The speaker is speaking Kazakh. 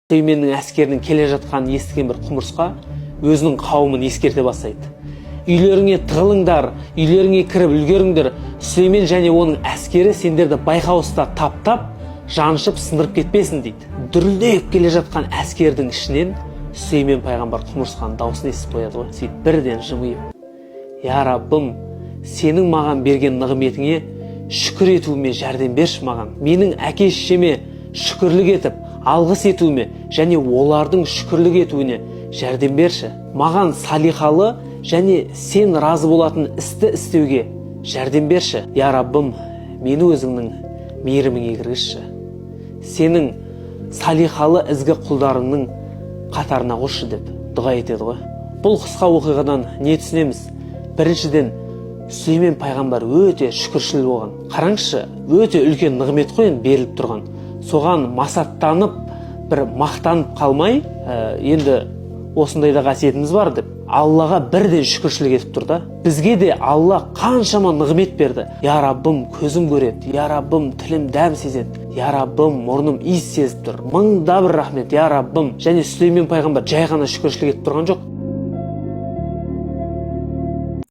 Сүлейменнің әскерінің келе жатқанын естіген бір құмырсқа өзінің қауымын ескерте бастайды. Үйлеріңе тығылыңдар, үйлеріңе кіріп үлгеріңдер. Сүлеймен және оның әскері сендерді байқаусызда таптап, жаншып сындырып кетпесін дейді. Дүрілдеп келе жатқан әскердің ішінен Сүлеймен пайғамбар құмырсқаның дауысын естіп қояды ғой. Сөйтіп бірден жымиып: "Я Раббым, сенің маған берген нығметіңе шүкір етуіме жәрдем берші маған. Менің әке-шешеме шүкірлік етіп, алғыс етуіме және олардың шүкірлік етуіне жәрдем берші. Маған салихалы және сен разы болатын істі істеуге жәрдем берші. Я Раббым, мені өзіңнің мейіріміңе кіргізші. Сенің салихалы ізгі құлдарыңның қатарына қосшы" деп дұға етеді ғой. Бұл қысқа оқиғадан не түсінеміз? Біріншіден, Сүлеймен пайғамбар өте шүкіршіл болған. Қараңызшы, өте үлкен нығмет қой беріліп тұрған. Соған масаттанып, бір мақтанып қалмай, енді осындай да қасиетіміз бар деп Аллаға бірден шүкіршілік етіп тұр да. Бізге де Алла қаншама нығмет берді. Я Раббым, көзім көреді. Я Раббым, тілім дәм сезеді. Я Раббым, мұрным иіс сезіп тұр. Мыңда бір рахмет, Я Раббым. Және Сүлеймен пайғамбар жай ғана шүкіршілік етіп тұрған жоқ.